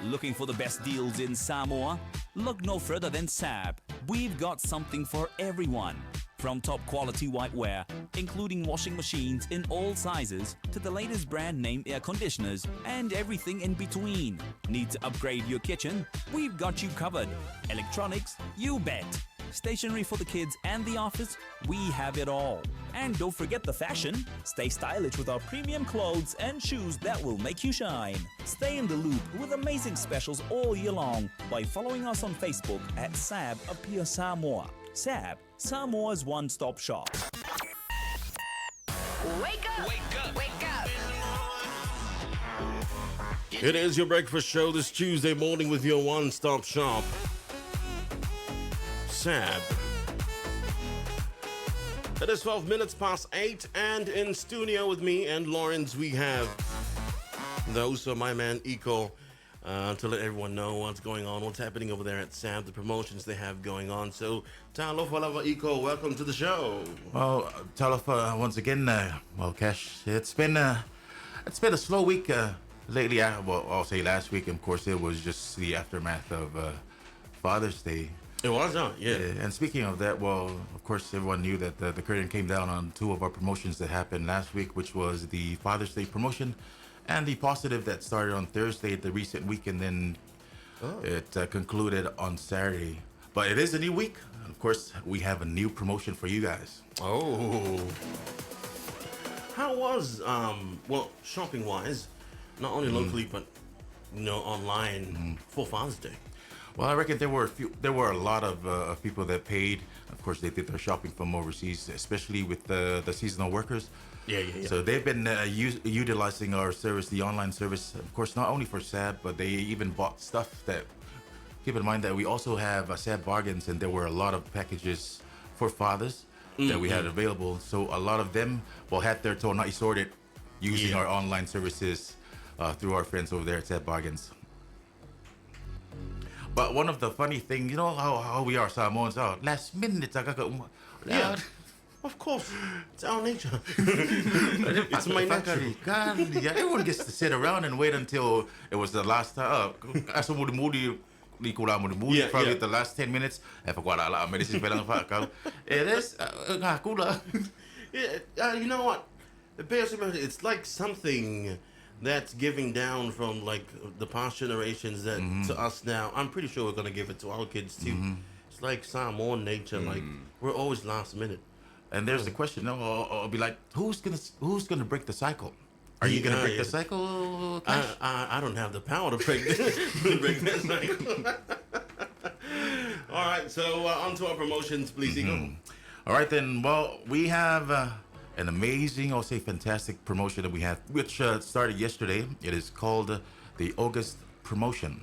Looking for the best deals in Samoa? Look no further than Ssab. We've got something for everyone. From top quality whiteware, including washing machines in all sizes, to the latest brand name air conditioners and everything in between. Need to upgrade your kitchen? We've got you covered. Electronics? You bet. Stationery for the kids and the office? We have it all. And don't forget the fashion. Stay stylish with our premium clothes and shoes that will make you shine. Stay in the loop with amazing specials all year long by following us on Facebook at Ssab Appear Samoa. Ssab, Samoa's one-stop shop. Wake up! Wake up! Wake up! It is your breakfast show this Tuesday morning with your one-stop shop. Ssab. It is 12 minutes past 8, and in studio with me and Lawrence, we have those are my man Iko to let everyone know what's going on, what's happening over there at Ssab, the promotions they have going on. So, talofa lava Iko, welcome to the show. Well, talofa once again. Cash. It's been a slow week lately. I'll say last week. Of course, it was just the aftermath of Father's Day. It was, yeah. And speaking of that, well, of course, everyone knew that the curtain came down on two of our promotions that happened last week, which was the Father's Day promotion and the positive that started on Thursday, the recent week, and then it concluded on Saturday. But it is a new week. Of course, we have a new promotion for you guys. Oh. How was, shopping-wise, not only locally, but, online for Father's Day? Well, I reckon there were a lot of people that paid. Of course, they did their shopping from overseas, especially with the seasonal workers. Yeah. So they've been utilizing our service, the online service, of course, not only for Ssab, but they even bought stuff that, keep in mind that we also have Ssab bargains, and there were a lot of packages for fathers that we had available. So a lot of them, had their toe not sorted using our online services through our friends over there at Ssab bargains. But one of the funny things, you know how we are Samoans, last minute, Yeah, of course. It's our nature. It's my nature. Yeah, everyone gets to sit around and wait until it was the last time. Probably the last 10 minutes. It is. You know what? It's like something that's giving down from like the past generations that to us now. I'm pretty sure we're gonna give it to our kids too. It's like Samoan nature. Like we're always last minute. And there's the question. I'll be like, who's gonna break the cycle? Are you gonna break the cycle? I don't have the power to break that cycle. All right, so on to our promotions, please, Ego. All right then. Well, we have an amazing, I'll say fantastic promotion that we have, which started yesterday. It is called the August promotion.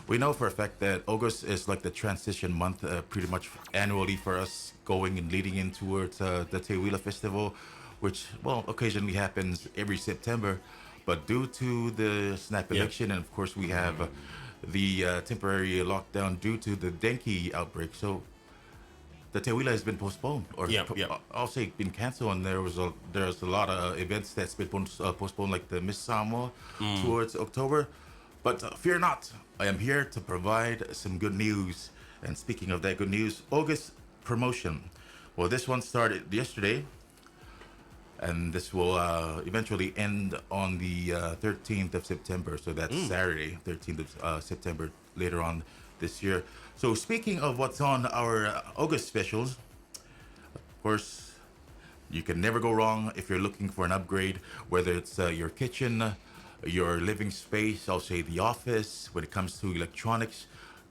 We know for a fact that August is like the transition month, pretty much annually for us, going and leading in towards the Te Wila Festival, which, occasionally happens every September. But due to the snap election, and of course we have the temporary lockdown due to the dengue outbreak, so the Te Wila has been postponed, or I'll say been canceled, and there's a lot of events that's been postponed, like the Miss Samoa towards October. But fear not, I am here to provide some good news. And speaking of that good news, August promotion. Well, this one started yesterday, and this will eventually end on the 13th of September. So that's Saturday, 13th of September, later on this year. So speaking of what's on our August specials, of course, you can never go wrong if you're looking for an upgrade, whether it's your kitchen, your living space, I'll say the office, when it comes to electronics,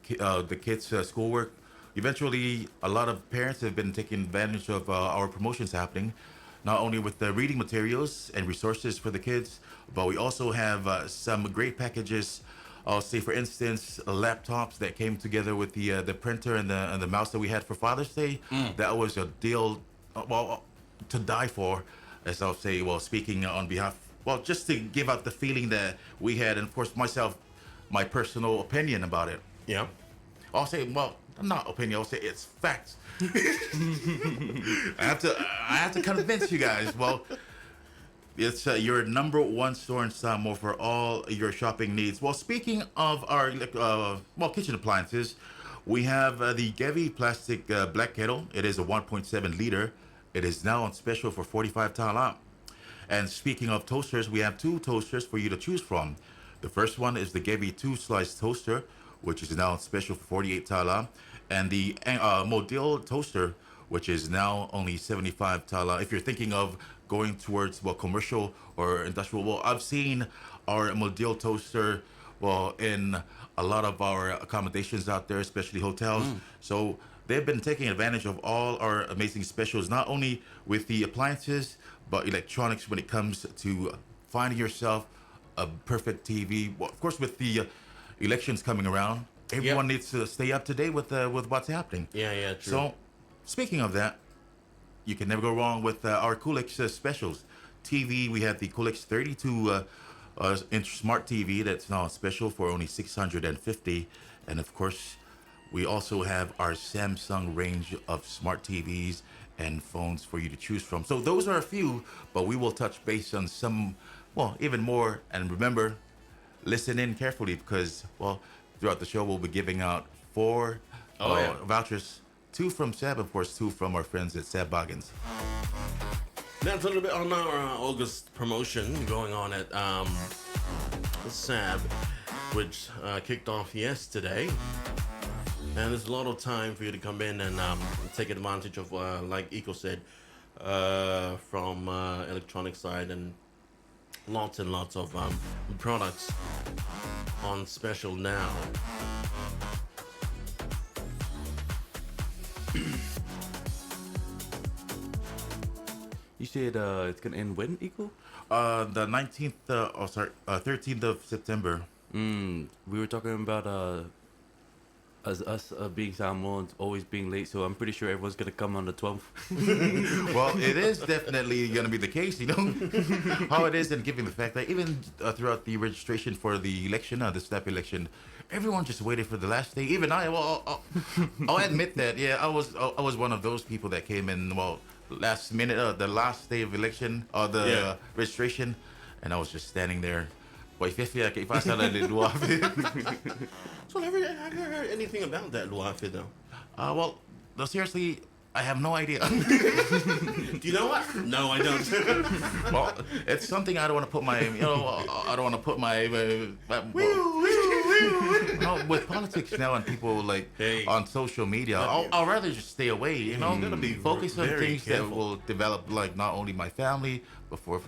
the kids' schoolwork. Eventually, a lot of parents have been taking advantage of our promotions happening, not only with the reading materials and resources for the kids, but we also have some great packages. I'll say, for instance, laptops that came together with the printer and the mouse that we had for Father's Day. That was a deal, to die for, as I'll say. Well, speaking on behalf, just to give out the feeling that we had, and of course myself, my personal opinion about it. Yeah. I'll say, not opinion. I'll say it's facts. I have to convince you guys. Well, It's your number one store in Samoa for all your shopping needs. Well, speaking of our kitchen appliances, we have the Gevi plastic black kettle. It is a 1.7 liter. It is now on special for 45 tala. And speaking of toasters, we have two toasters for you to choose from. The first one is the Gevi 2-slice toaster, which is now on special for 48 tala. And the Modil toaster, which is now only 75 tala. If you're thinking of going towards commercial or industrial, I've seen our Modil toaster in a lot of our accommodations out there, especially hotels. So they've been taking advantage of all our amazing specials, not only with the appliances, but electronics when it comes to finding yourself a perfect TV. Well, of course, with the elections coming around, everyone needs to stay up to date with what's happening. Yeah, true. So, speaking of that, you can never go wrong with our Coolix specials. TV, we have the Coolix 32-inch smart TV that's now on special for only $650. And of course, we also have our Samsung range of smart TVs and phones for you to choose from. So those are a few, but we will touch base on some, even more. And remember, listen in carefully because, throughout the show, we'll be giving out 4 vouchers. 2 from Ssab, of course, 2 from our friends at Ssab Boggins. That's a little bit on our August promotion going on at Ssab, which kicked off yesterday. And there's a lot of time for you to come in and take advantage of, like Eco said, from electronic side, and lots and lots of products on special now. You said it's gonna end when, Eco? The 19th, 13th of September. We were talking about us being Samoans always being late, so I'm pretty sure everyone's gonna come on the 12th. Well, it is definitely going to be the case, how it is, and given the fact that even throughout the registration for the election, the snap election, everyone just waited for the last day. Even I'll admit that, I was one of those people that came in, last minute, the last day of election, registration, and I was just standing there. So have you heard anything about that Luafi though? No, seriously, I have no idea. Do you know what? No, I don't. Well, it's something I don't want to put my, I don't want to put my, with politics now and people on social media, I'll rather just stay away, You're gonna be focus on very things careful. that will develop not only my family before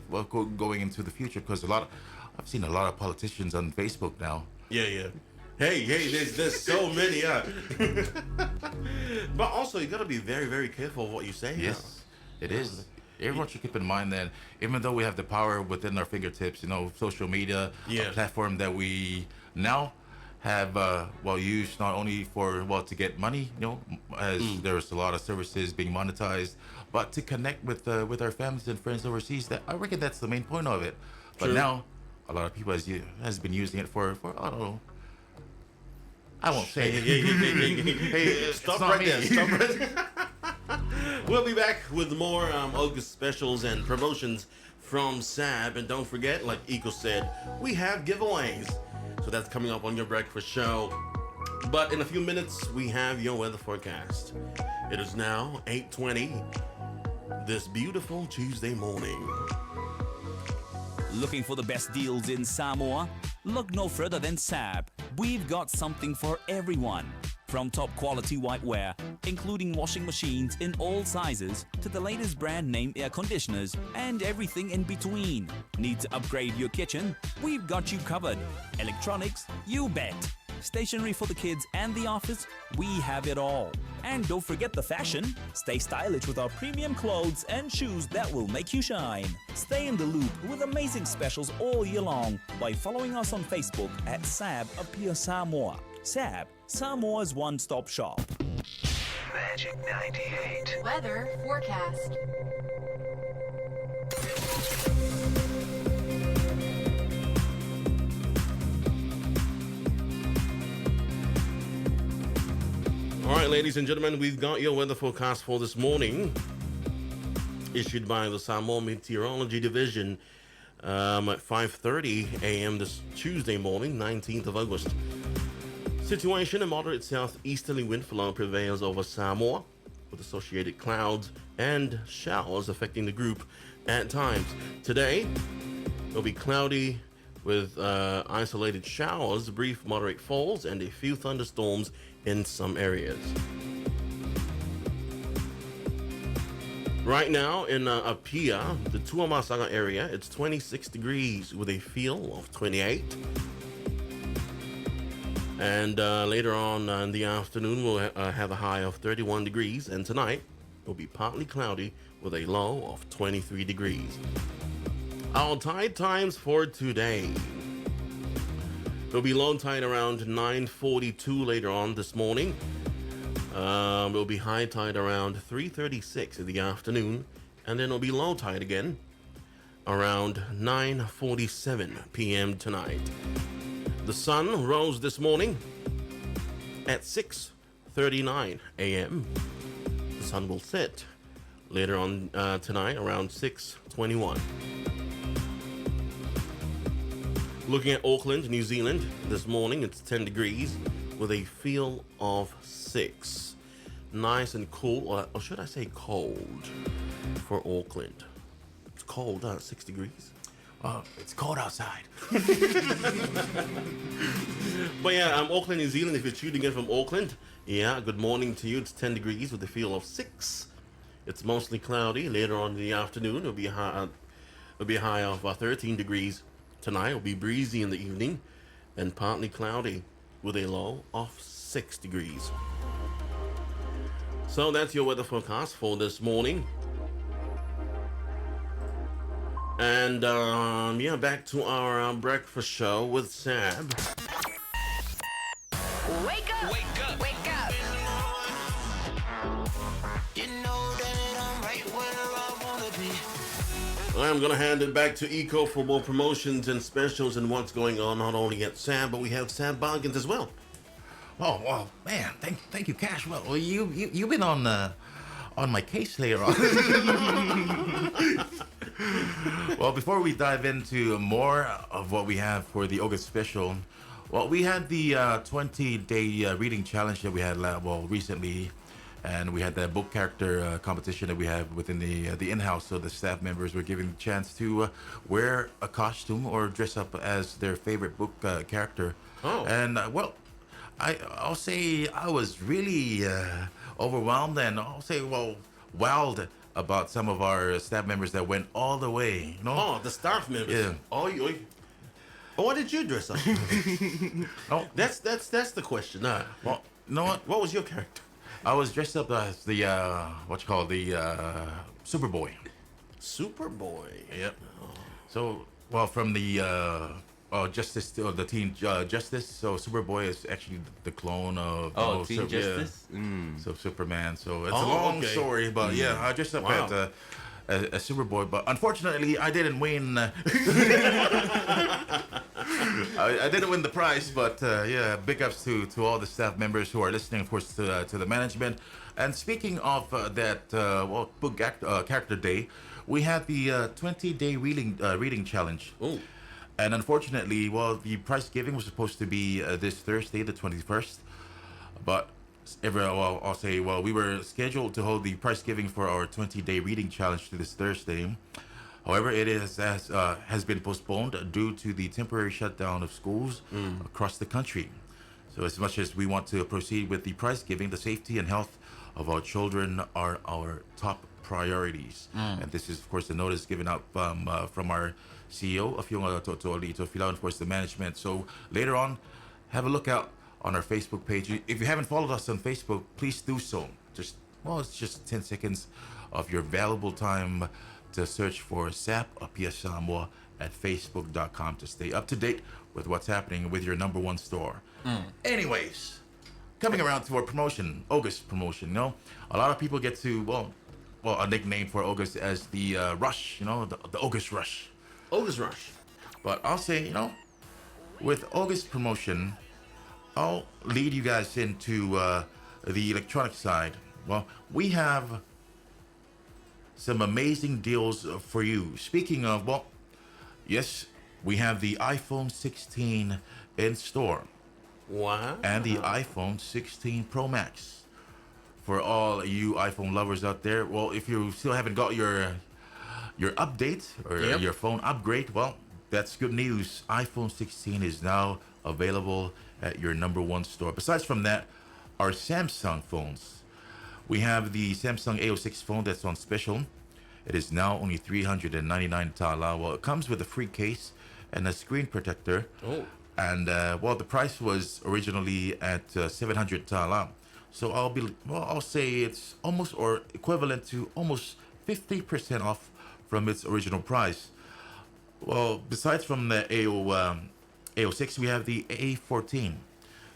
going into the future, because I've seen a lot of politicians on Facebook now. Yeah. Hey, there's so many, But also, you gotta be very, very careful of what you say. Yes, it is. Everyone should keep in mind that even though we have the power within our fingertips, social media, a platform that we now have used not only for to get money, as there's a lot of services being monetized, but to connect with our families and friends overseas. That I reckon that's the main point of it. But True. now a lot of people has been using it for I don't know. I won't say it. Hey, stop right there. Stop right there. We'll be back with more August specials and promotions from Ssab. And don't forget, like Eco said, we have giveaways. So that's coming up on your breakfast show. But in a few minutes, we have your weather forecast. It is now 8:20 this beautiful Tuesday morning. Looking for the best deals in Samoa? Look no further than Ssab. We've got something for everyone. From top quality whiteware, including washing machines in all sizes, to the latest brand name air conditioners and everything in between. Need to upgrade your kitchen? We've got you covered. Electronics? You bet. Stationery for the kids and the office? We have it all. And don't forget the fashion. Stay stylish with our premium clothes and shoes that will make you shine. Stay in the loop with amazing specials all year long by following us on Facebook at Ssab Appear Samoa. Ssab, Samoa's one-stop shop. Magic 98. Weather forecast. All right, ladies and gentlemen, we've got your weather forecast for this morning. issued by the Samoan Meteorology Division at 5:30 a.m. this Tuesday morning, 19th of August. Situation: a moderate southeasterly wind flow prevails over Samoa, with associated clouds and showers affecting the group at times. Today, it'll be cloudy with isolated showers, brief moderate falls, and a few thunderstorms in some areas. Right now in Apia, the Tuamasaga area, it's 26 degrees with a feel of 28. And later on in the afternoon, we'll have a high of 31 degrees. And tonight, will be partly cloudy with a low of 23 degrees. Our tide times for today. It'll be low tide around 9:42 later on this morning. It'll be high tide around 3:36 in the afternoon. And then it'll be low tide again around 9:47 p.m. tonight. The sun rose this morning at 6:39 a.m. The sun will set later on tonight around 6:21. Looking at Auckland, New Zealand, this morning it's 10 degrees with a feel of 6. Nice and cool, or should I say cold, for Auckland. It's cold, 6 degrees. It's cold outside. But yeah, Auckland, New Zealand, if you're tuning in from Auckland, yeah, good morning to you. It's 10 degrees with a feel of 6. It's mostly cloudy. Later on in the afternoon, it'll be a high of 13 degrees. Tonight, it'll be breezy in the evening and partly cloudy with a low of 6 degrees. So that's your weather forecast for this morning. And yeah, back to our breakfast show with Ssab. Wake up! Wake up! Wake up! You know that I'm right where I wanna be. I'm going to hand it back to Eco for more promotions and specials and what's going on, not only at Ssab, but we have Ssab bargains as well. Oh, well, man, thank you, Cash. Well, you've been on my case later on. Well, before we dive into more of what we have for the August special, well, we had the 20-day reading challenge that we had recently, and we had that book character competition that we have within the in-house. So the staff members were given the chance to wear a costume or dress up as their favorite book character. Oh. And well, I'll say I was really overwhelmed, and I'll say, well, wowed about some of our staff members that went all the way. You know? Oh, the staff members. Yeah. Oh, what did you dress up? Oh, That's the question. well, you know what? What was your character? I was dressed up as the Superboy. Superboy. Yep. So, well, from the Justice, the Teen Justice. So Superboy is actually the clone of Teen Justice. So Superman. So it's a Oh, long okay. story, but yeah, I dressed up Wow. as a Superboy. But unfortunately, I didn't win. I didn't win the prize, but yeah, big ups to all the staff members who are listening, of course, to the management. And speaking of that, book character day, we had the 20-day reading challenge. Ooh. And unfortunately, well, the prize giving was supposed to be this Thursday, the 21st. But I'll say, we were scheduled to hold the prize giving for our 20-day reading challenge to this Thursday. However, it has been postponed due to the temporary shutdown of schools across the country. So as much as we want to proceed with the prize giving, the safety and health of our children are our top priorities. And this is, of course, the notice given out from our CEO of To'olito Fila, and of course the management. So later on, have a look out on our Facebook page. If you haven't followed us on Facebook, please do so. It's just 10 seconds of your valuable time to search for Ssab Apia Samoa at facebook.com to stay up to date with what's happening with your number one store. Anyways, coming around to our promotion, August promotion, you know, a lot of people get to, a nickname for August as the rush, you know, the August rush. August rush. But I'll say, you know, with August promotion, I'll lead you guys into the electronic side. Well, we have some amazing deals for you. Speaking of, well, yes, we have the iPhone 16 in store Wow. and the iPhone 16 Pro Max. For all you iPhone lovers out there, well, if you still haven't got your update or Yep. your phone upgrade, well, that's good news. iPhone 16 is now available at your number one store. Besides from that, our Samsung phones. We have the Samsung A06 phone that's on special. It is now only 399 tala. Well, it comes with a free case and a screen protector. Oh. And well, the price was originally at 700 tala. So I'll say it's almost or equivalent to almost 50% off from its original price. Well, besides from the A06, we have the A14,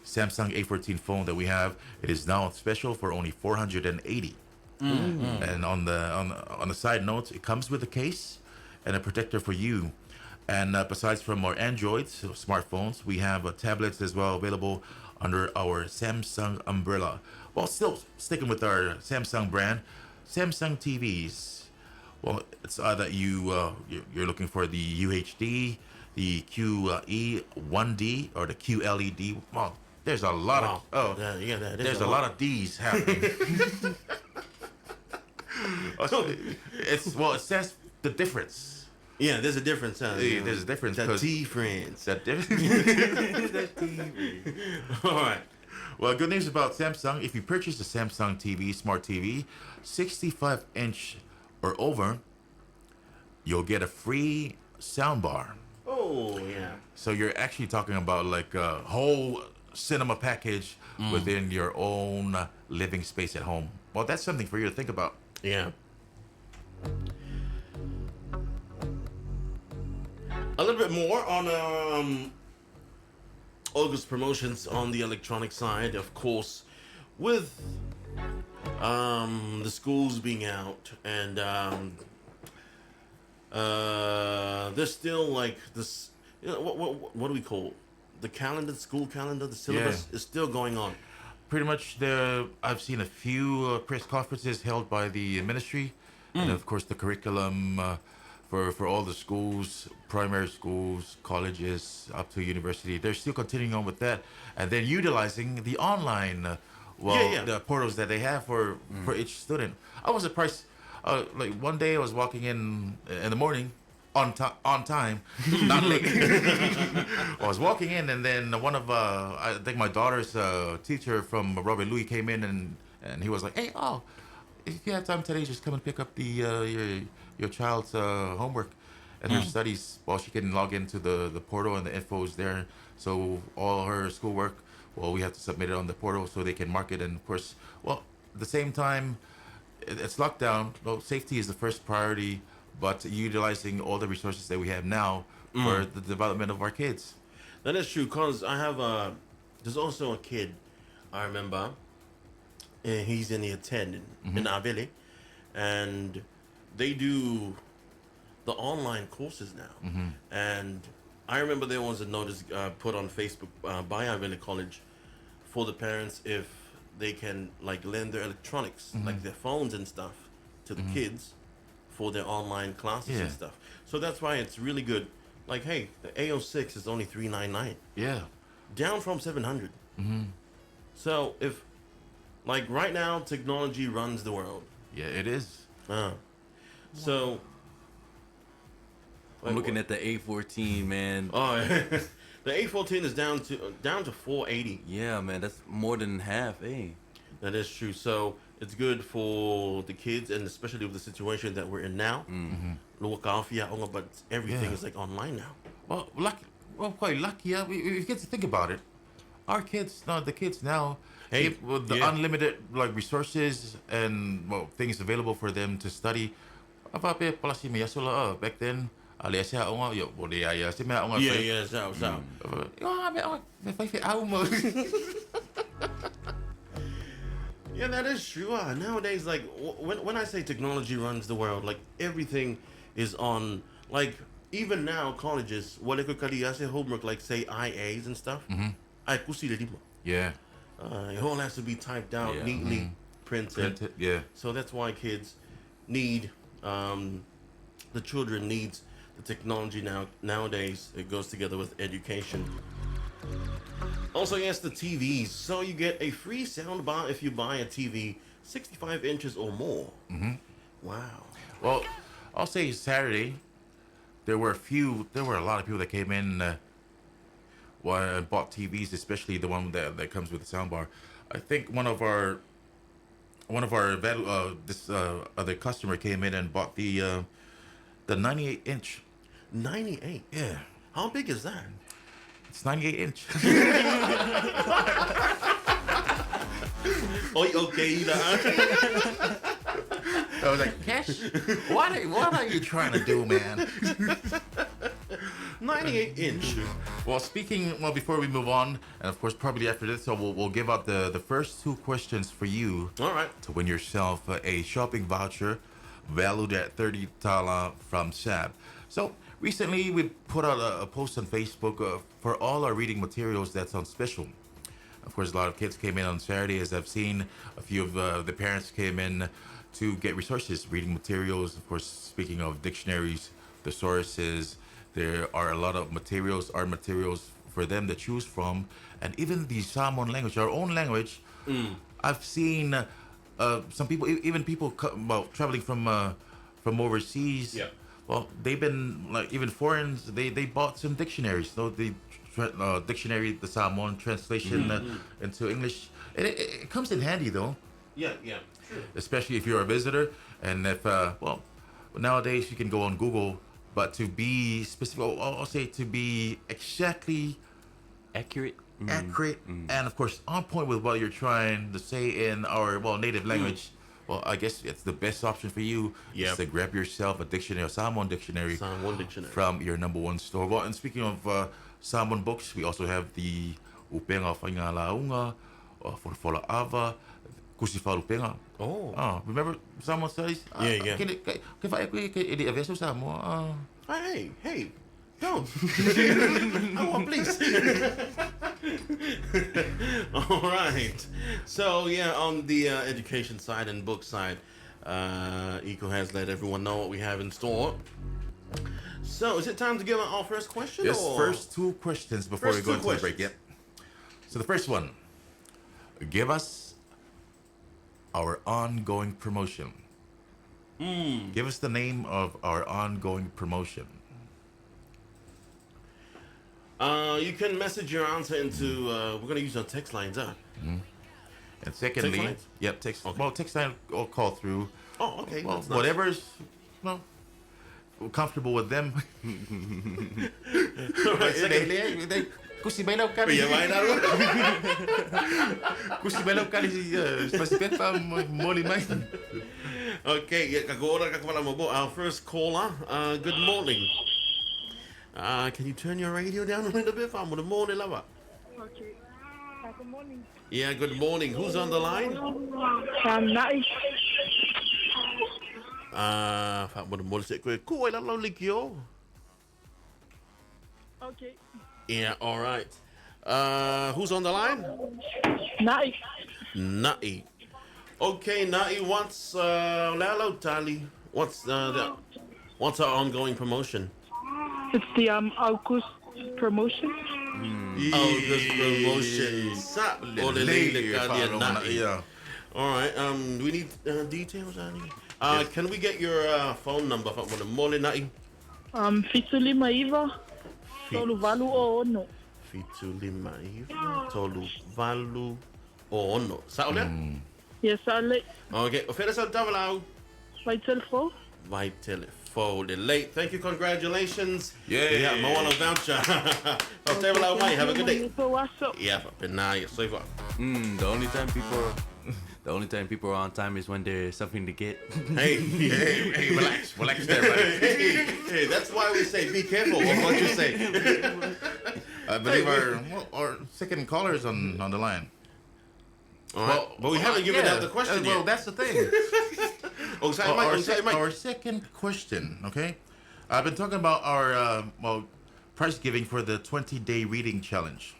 Samsung A14 phone that we have. It is now on special for only 480. And on the side note, it comes with a case and a protector for you. And besides from our Androids, so smartphones, we have tablets as well available under our Samsung umbrella. Well, still sticking with our Samsung brand, Samsung TVs. Well, it's that you're looking for the UHD, the QE 1D, or the QLED. Well, there's a lot of there's a lot of D's happening. It says the difference. Yeah, there's a difference. There's a difference. That 'cause- difference. That difference. All right. Well, good news about Samsung. If you purchase a Samsung TV, smart TV, 65-inch or over, you'll get a free soundbar. Oh, yeah. So you're actually talking about like a whole cinema package within your own living space at home. Well, that's something for you to think about. Yeah. A little bit more on August promotions on the electronic side, of course, with the schools being out and there's still like this. You know, what do we call the calendar? The school calendar, the syllabus is still going on. Pretty much, I've seen a few press conferences held by the ministry, and of course the curriculum for all the schools, primary schools, colleges, up to university. They're still continuing on with that, and then utilizing the online, the portals that they have for each student. I was surprised. Like one day, I was walking in the morning. On time, not late. I was walking in, and then one of I think my daughter's teacher from Robert Louis came in, and he was like, "Hey, if you have time today, just come and pick up the your child's homework and her studies. Well, she can log into the portal, and the info is there. So all her schoolwork, well, we have to submit it on the portal so they can mark it. And of course, well, at the same time, it's lockdown. Well, safety is the first priority." But utilizing all the resources that we have now for the development of our kids. That is true, because I have there's also a kid, I remember, and he's in the 10 in Avili, and they do the online courses now. And I remember there was a notice put on Facebook by Avili College for the parents if they can like lend their electronics, like their phones and stuff, to the kids for their online classes and stuff. So that's why it's really good. Like, hey, the A06 is only $399, Yeah. down from 700. So if, like right now, technology runs the world. Yeah, it is. So I'm looking at the A14, man. oh, the A14 is down to 480. Yeah, man, that's more than half, eh? That is true. So it's good for the kids, and especially with the situation that we're in now. But everything is like online now. Well, quite lucky. Yeah, we get to think about it. Our kids, the kids now, Hey, with the unlimited like resources and things available for them to study. Back then, Yeah, that is true. Nowadays, like when I say technology runs the world, like everything is on. Like even now, colleges, what they say homework, like say IAs and stuff. I Yeah. It all has to be typed out neatly, printed. Yeah. So that's why kids need the children needs the technology nowadays. It goes together with education. Also, yes, the TVs. So you get a free sound bar if you buy a TV 65 inches or more. Wow. Well, I'll say Saturday, there were a lot of people that came in, bought TVs, especially the one that comes with the soundbar. I think one of our other customer came in and bought the 98 inch. 98. Yeah, How big is that? it's 98 inch. Oh, okay. I was like, Cash, what are you trying to do, man? 98 inch. Well, before we move on, and of course, probably after this, so we'll give out the first two questions for you All right. to win yourself a shopping voucher valued at 30 tala from Ssab. So recently, we put out a post on Facebook for all our reading materials that's on special. Of course, a lot of kids came in on Saturday, as I've seen. A few of the parents came in to get resources, reading materials. Of course, speaking of dictionaries, thesauruses, there are a lot of materials, art materials for them to choose from. And even the Samoan language, our own language, I've seen some people, even people traveling from overseas. Yeah. Well, they've been, like, even foreigners, they bought some dictionaries. So the dictionary, the Samoan translation into English. It comes in handy, though, Yeah, yeah. Sure. especially if you're a visitor. And if, nowadays you can go on Google, but to be specific, I'll say to be exactly Accurate. accurate and, of course, on point with what you're trying to say in our, native language. Well, I guess it's the best option for you Yep. is to grab yourself a dictionary, a Samoan dictionary, Samoan dictionary. from your number one store. Well, and speaking of Samoan books, we also have the Upenga Whainga Launga, Forfola Ava, Kusifa Upenga. Oh. Remember Samoan studies? Yeah. Kaya aveso Samoa. Hey. Don't. Oh, please. All right. So, yeah, on the education side and book side, Eco has let everyone know what we have in store. So, is it time to give out our first question? Yes, or? first two questions before First we go two into the break. questions. Yep. So the first one, give us our ongoing promotion. Give us the name of our ongoing promotion. You can message your answer into, we're going to use our text lines, huh? And secondly, Text lines? text. Okay. Well, text line or call through. Oh, okay. Well, that's nice. whatever's comfortable with them. Kusi bailaw ka. Yeah, why not? Kusi bailaw ka specific pa moli mai. Okay, yeah, kagora ka pala mo po. Our first caller, good morning. Can you turn your radio down a little bit? Good morning, lover. Okay. Good morning. Yeah, good morning. Who's on the line? Nai. Good morning. Cool, I love you. Okay. Yeah, all right. Who's on the line? Nai. Nai. Okay, Nai, what's Lalo Tali? What's our ongoing promotion? It's the August promotion. August promotion. Sa olele kanya Nai. Yeah. All right. We need details, Annie. Can we get your phone number for the morning, Nai? Fituli Maiva. Tolu Valu o Ono. Fitulima Iva, Tolu Valu Ono. Sa ole? Yes, Ale. Okay. Ofera sa tavalao. By telephone. By telephone. Late. Thank you. Congratulations. Yay. Yeah, mawala voucher. Oh, tavalao mai. Have a good day. So what's up? Yeah, penaya. So far. The only time people are on time is when there's something to get. Hey, Hey, relax there, buddy. hey, that's why we say be careful of what you say. I believe our second caller is on the line. All right. But we haven't given out the question Well, yet. that's the thing. Oh, sorry, Mike. Our second question, okay? I've been talking about our prize giving for the 20-day reading challenge.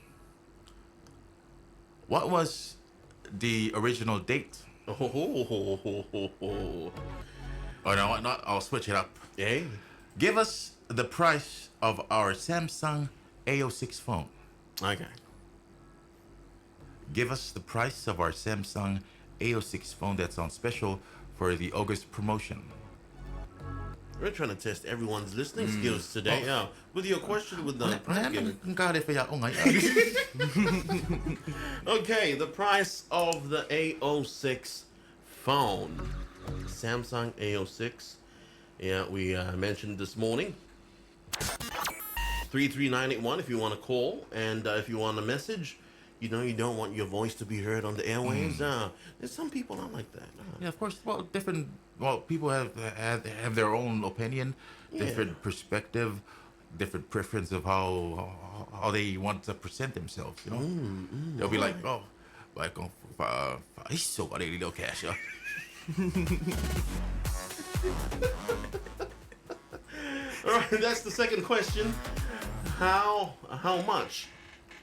What was the original date? Oh, Or no, not. I'll switch it up. Hey. Give us the price of our Samsung A06 phone. Okay. Give us the price of our Samsung A06 phone that's on special for the August promotion. We're trying to test everyone's listening skills today. Oh. Yeah. With your question with the price given. Okay, the price of the A06 phone. Samsung A06. Yeah, we mentioned this morning. 33981 if you want to call. And if you want a message, you know, you don't want your voice to be heard on the airwaves. There's some people not like that. Yeah, of course. Well, different. Well, people have their own opinion, different perspective, different preference of how they want to present themselves. You know, they'll be like, oh, like he's so really no cash. All right, that's the second question. How much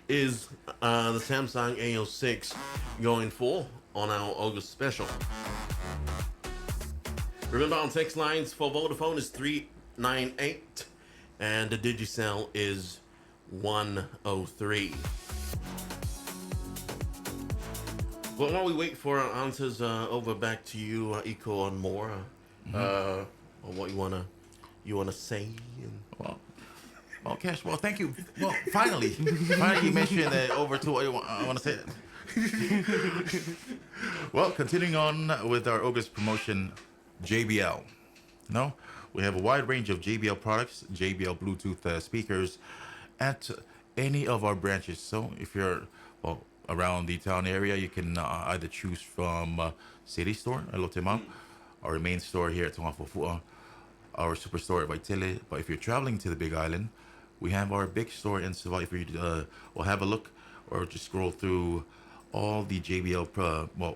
is the Samsung A06 going for on our August special? Remember, on text lines for Vodafone is 398 and the Digicel is 103. Well, while we wait for our answers, over back to you, Iko, on more on what you wanna say. Well, Cash. Well, thank you. Well, finally, you mentioned that over to what I want to say. Well, continuing on with our August promotion, JBL. No, we have a wide range of JBL products, JBL Bluetooth speakers at any of our branches. So if you're around the town area, you can either choose from City Store, Alotemam, our main store here at Tuafufu'a, our superstore at Waitele. But if you're traveling to the Big Island, we have our big store in Savannah. If you will have a look or just scroll through all the JBL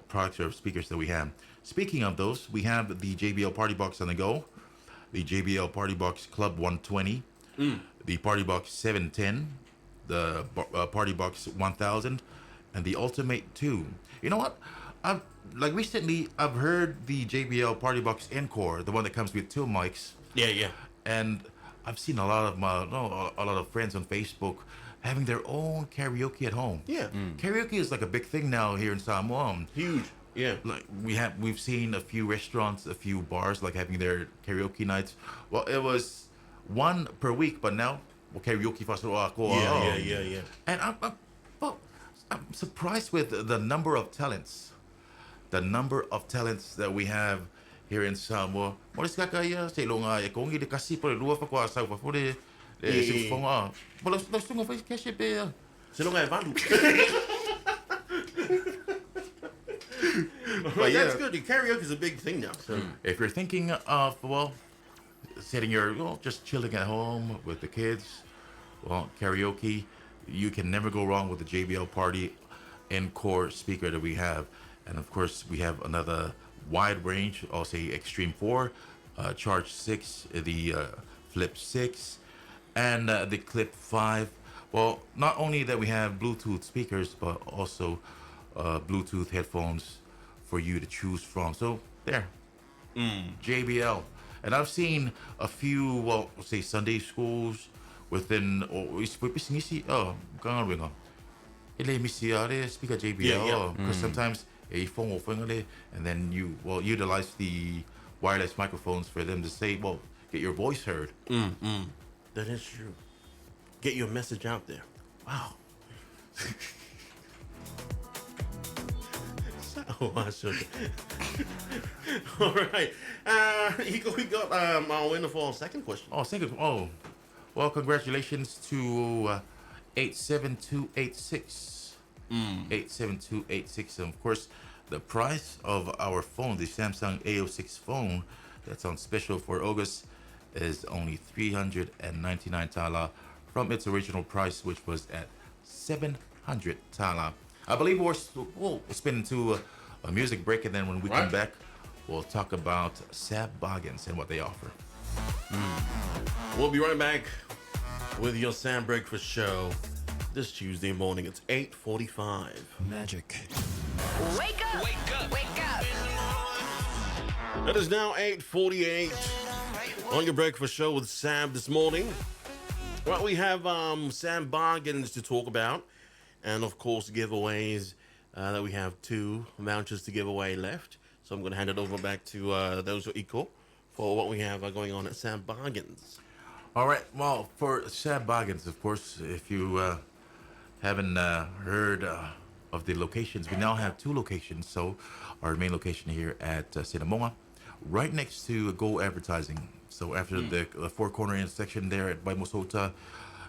products or speakers that we have. Speaking of those, we have the JBL Party Box on the go, the JBL Party Box Club 120, the Party Box 710, the Party Box 1000, and the Ultimate 2. You know what? Recently, I've heard the JBL Party Box Encore, the one that comes with 2 mics. Yeah. And I've seen a lot of friends on Facebook having their own karaoke at home. Yeah. Karaoke is like a big thing now here in Samoa. Huge. Yeah. Like we've seen a few restaurants, a few bars like having their karaoke nights. Well, it was one per week, but now karaoke festival. Yeah. And I'm surprised with the number of talents. The number of talents that we have here in Samoa. Mo ska kaya sa ilonga e kong ili kasi po lua fa kwa sa fa fore si fonga. Mo lo stunga fa kasi pe. Silonga e valu. But that's good. Karaoke is a big thing now. So If you're thinking of sitting here, just chilling at home with the kids, karaoke, you can never go wrong with the JBL Party Encore speaker that we have. And of course, we have another wide range. I'll say Extreme 4, Charge 6, the Flip 6, and the Clip 5. Well, not only that we have Bluetooth speakers, but also Bluetooth headphones for you to choose from. So there, JBL. And I've seen a few, say Sunday schools within, speaker JBL, because sometimes a phone and then you utilize the wireless microphones for them to say, get your voice heard. that is true. Get your message out there. Wow. Oh, I should. All right. We got our winner for our second question. Well, congratulations to 87286. 87286. And of course, the price of our phone, the Samsung A06 phone, that's on special for August, is only 399 tala from its original price, which was at 700 tala. I believe we'll spin into a music break, and then when we come back, we'll talk about Ssab bargains and what they offer. We'll be right back with your Ssab Breakfast Show this Tuesday morning. It's 8:45. Magic. Wake up! Wake up! Wake up! It is now 8:48 on your breakfast show with Ssab this morning. Well, we have Sam bargains to talk about, and of course giveaways. That we have 2 vouchers to give away left. So I'm going to hand it over back to those who are equal for what we have going on at Sam Bargains. All right. Well, for Ssab Bargains, of course, if you haven't heard of the locations, we now have 2 locations. So our main location here at Samoan, right next to Go Advertising. So after the 4-corner intersection there at Baimosota,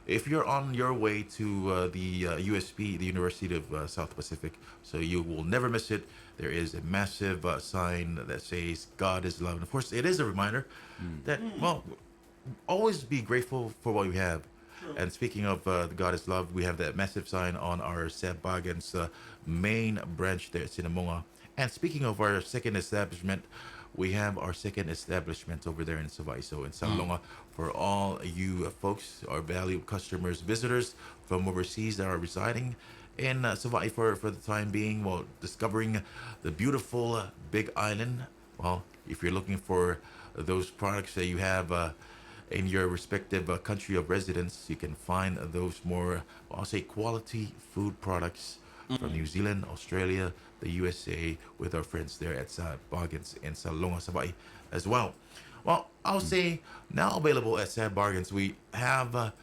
if you're on your way to the USP, the University of South Pacific, so you will never miss it. There is a massive sign that says God is love. And of course, it is a reminder that, well, always be grateful for what we have. And speaking of the God is love, we have that massive sign on our Ssab Bargains main branch there at Sinamoa. And speaking of our second establishment, we have our second establishment over there in Savaiso in Salonga for all you folks, our valued customers, visitors from overseas that are residing in Savai for the time being, well, discovering the beautiful Big Island. Well, if you're looking for those products that you have in your respective country of residence, you can find those more, I'll say, quality food products from New Zealand, Australia, the USA, with our friends there at Ssab Bargains in Salonga, Savai as well. Well, I'll say now available at Ssab Bargains, we have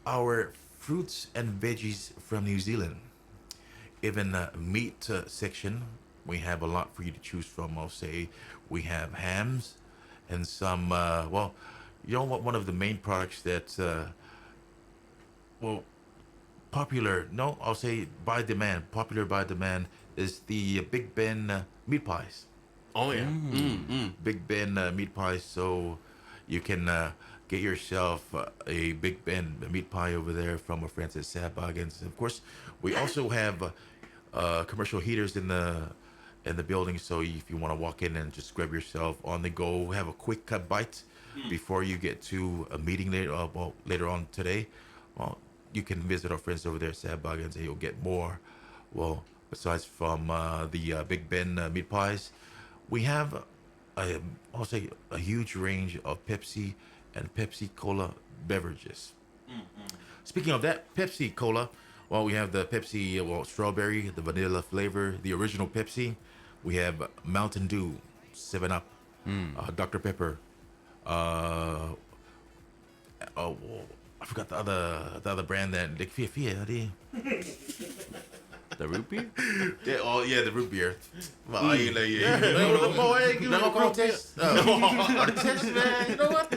our fruits and veggies from New Zealand. Even meat section, we have a lot for you to choose from. I'll say we have hams and some, well, you know what, one of the main products that, well, popular, no, I'll say popular by demand is the Big Ben meat pies. Oh, yeah. Big Ben meat pies, so you can get yourself a Big Ben meat pie over there from our friends at Ssab Bargains. Of course, we also have commercial heaters in the building, so if you want to walk in and just grab yourself on the go, have a quick bite before you get to a meeting later on today, well, you can visit our friends over there at Ssab Bargains and you'll get more. Well, besides from the Big Ben meat pies, we have I'll say a huge range of Pepsi and Pepsi Cola beverages. Speaking of that, Pepsi Cola, well, we have the Pepsi strawberry, the vanilla flavor, the original Pepsi. We have Mountain Dew, 7-Up, Dr. Pepper. I forgot the other brand that the root beer? yeah, the root beer. Well, test. Test, man. You know what?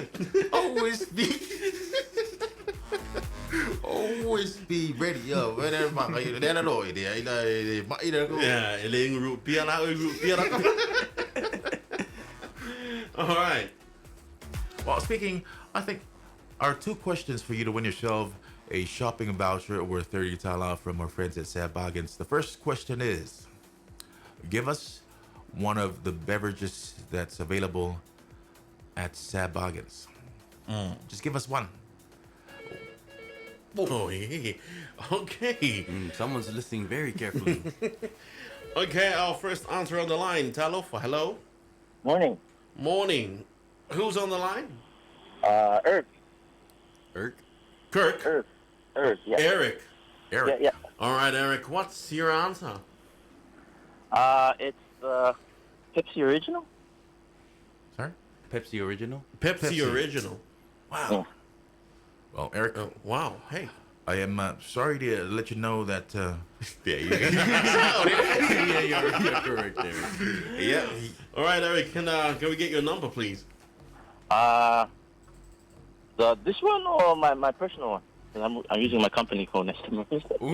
Always be ready. Yo, Yeah, eling root beer na root beer. All right. Well, speaking, I think our 2 questions for you to win yourself a shopping voucher worth 30 tala from our friends at Ssab Bargains. The first question is, give us one of the beverages that's available at Ssab Bargains. Just give us one. Oh, yeah. Okay. Someone's listening very carefully. Okay, our first answer on the line. Talofa, hello. Morning. Morning. Who's on the line? Earth. Irk? Kirk. Earth, yeah. Eric. Yeah, yeah. All right, Eric. What's your answer? It's Pepsi Original. Sorry? Pepsi Original? Pepsi Original. Wow. Yeah. Well, Eric, Wow. Hey. I am sorry to let you know that. Yeah, You're correct there. Yeah. All right, Eric. Can we get your number, please? This one or my personal one? 'Cause I'm using my company phone next to me.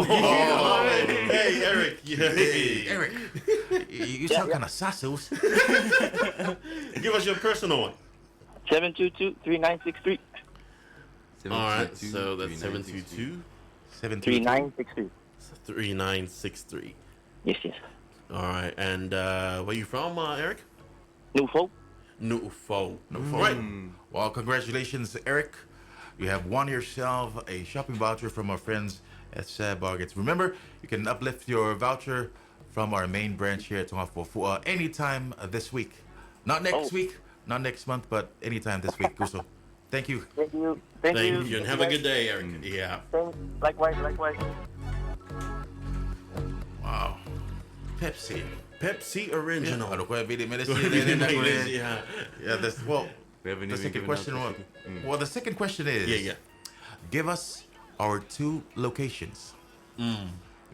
Hey, Eric. Yeah. Hey, Eric, you sound kind of sassy. Give us your personal one. 722-3963. All right. So that's 722 3963. 3963. Yes, yes. All right. And where you from, Eric? New folk. Nufo. Right. Well, congratulations, Eric. You have won yourself a shopping voucher from our friends at Ssab Bargains. Remember, you can uplift your voucher from our main branch here at Tongafo for anytime this week. Not next Oh. week, not next month, but anytime this week, Gusto. Thank you. Thank you. Thank you, and have a good day, Eric. Yeah. Thanks. Likewise. Wow. Pepsi. Pepsi Original. Ano ko bili mo na Yeah. Yeah, that's well. We haven't The even second given question out was, the well, the second question is, Yeah, yeah. give us our 2 locations.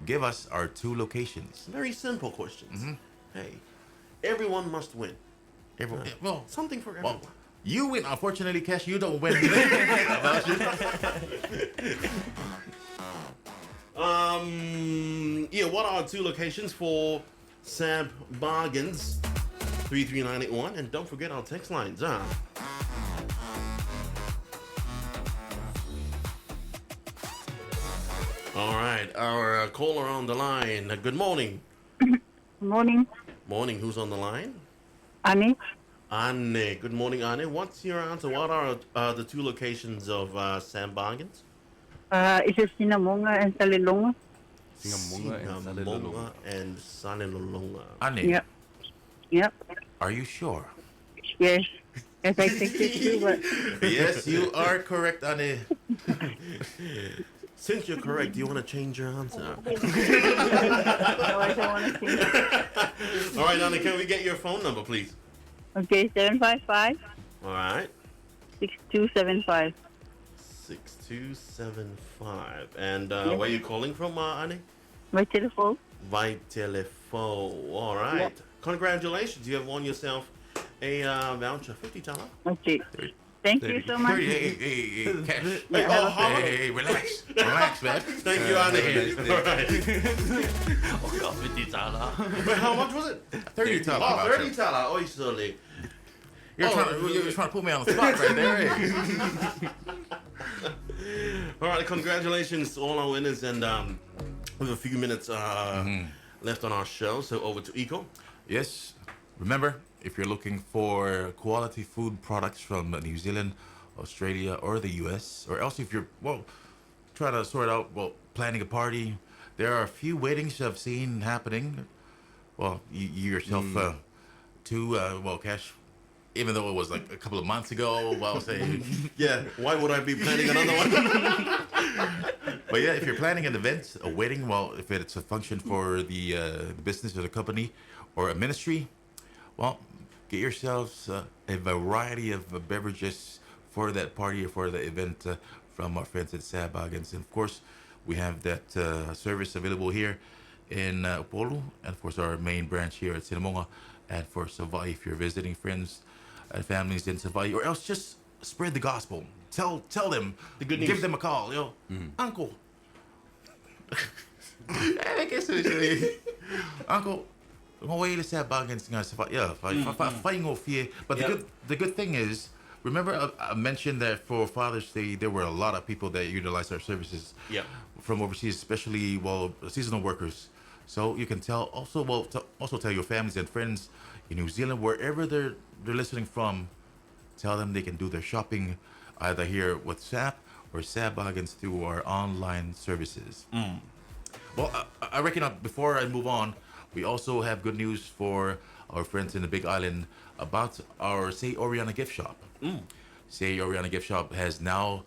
Give us our 2 locations. Very simple questions. Hey, everyone must win. Everyone, well, Something for well, everyone. you win. Unfortunately, Cash, you don't win. Yeah, what are 2 locations for Ssab Bargains? 33981, and don't forget our text lines. All right, our caller on the line. Good morning. Morning. Morning, who's on the line? Annie. Anne. Good morning, Anne. What's your answer? What are the 2 locations of Ssab Bargains? Is it Sinamonga and Talilonga? Singamonga and Singamonga and Sanilolonga. Annie, Yep. are you sure? Yes. Yes, I think it too, but Yes, you are correct, Annie. Since you're correct, do you want to change your answer? no, I don't want to see. All right, Anne, can we get your phone number, please? Okay, 755 All right. 6275. 6275. And where are you calling from, Annie? My telephone. By telephone. All right. Congratulations. You have won yourself a voucher, $50. Okay. Thank you so much. Hey, Cash. Hey, Oh, how much? hey, relax. Relax, man. Thank you, Annie. All right. Wait, how much was it? $30. Oh, $30. Oi, silly. You're trying to put me on the spot right there. Eh? All right, congratulations to all our winners, and we have a few minutes left on our show, so over to Iko. Yes. Remember, if you're looking for quality food products from New Zealand, Australia, or the US, or else if you're, well, trying to sort out, well, planning a party, there are a few weddings I've seen happening. Well, you yourself, too, well, Cash, even though it was like a couple of months ago, well, say, Yeah, why would I be planning another one? but yeah, if you're planning an event, a wedding, well, if it's a function for the business or the company or a ministry, well, get yourselves a variety of beverages for that party or for the event from our friends at Ssab Bargains. And of course, we have that service available here in Polu, and of course our main branch here at Sinamonga, and for Savai if you're visiting friends and families in Savai, or else just spread the gospel. Tell them The good Give news. them a call, yo, Uncle. I guess Uncle. Way to Ssab Bargains nga sa fighting off here. But the good thing is, remember I mentioned that for Father's Day there were a lot of people that utilized our services Yeah. from overseas, especially seasonal workers. So you can also tell your families and friends in New Zealand, wherever they're listening from, tell them they can do their shopping either here with Ssab or Ssab Bargains through our online services. Well, I reckon before I move on, we also have good news for our friends in the Big Island about our Say Oriana gift shop. Say Oriana gift shop has now,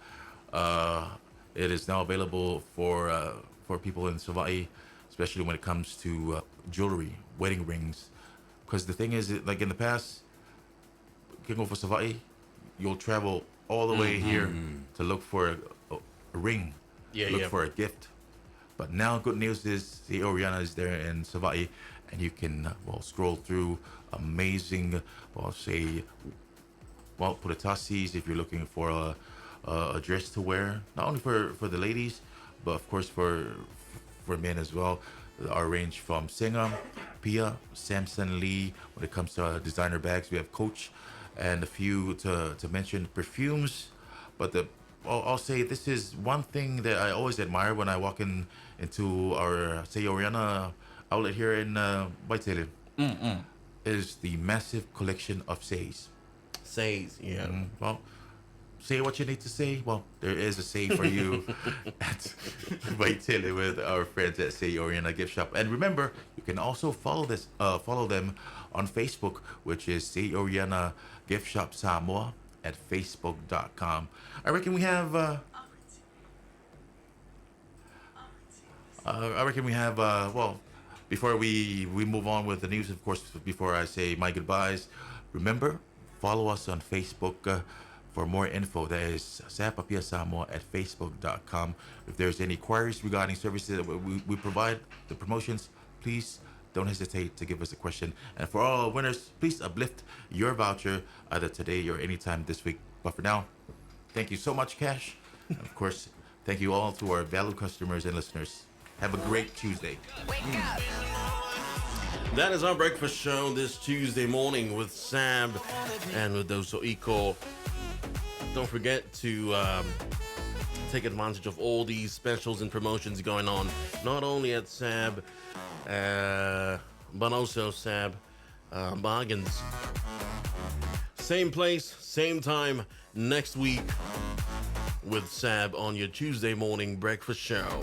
it is now available for people in Savai, especially when it comes to jewelry, wedding rings. Because the thing is, like in the past, you can go for Savai, you'll travel all the way here to look for a ring, look for a gift. But now, good news is the Oriana is there in Savai, and you can scroll through amazing, putatassis if you're looking for a dress to wear, not only for the ladies, but of course for men as well. Our range from Singa, Pia, Samson Lee. When it comes to designer bags, we have Coach, and a few to mention perfumes. But I'll say this is one thing that I always admire when I walk into our Say Oriana outlet here in Waitele. Is the massive collection of says. Says, yeah. Well, say what you need to say, well, there is a say for you by Tilly with our friends at Say Oriana Gift Shop. And remember, you can also follow them on Facebook, which is Say Oriana Gift Shop Samoa at facebook.com. I reckon we have well, before we move on with the news, of course, before I say my goodbyes, remember, follow us on Facebook for more info. That is Sapapia Samoa at facebook.com. If there's any queries regarding services that we provide, the promotions, please don't hesitate to give us a question. And for all winners, please uplift your voucher either today or anytime this week. But for now, thank you so much, Cash. And of course, thank you all to our valued customers and listeners. Have a great Tuesday. That is our breakfast show this Tuesday morning with Ssab and with Doso Iko. Don't forget to take advantage of all these specials and promotions going on, not only at Ssab, but also Ssab Bargains. Same place, same time next week with Ssab on your Tuesday morning breakfast show.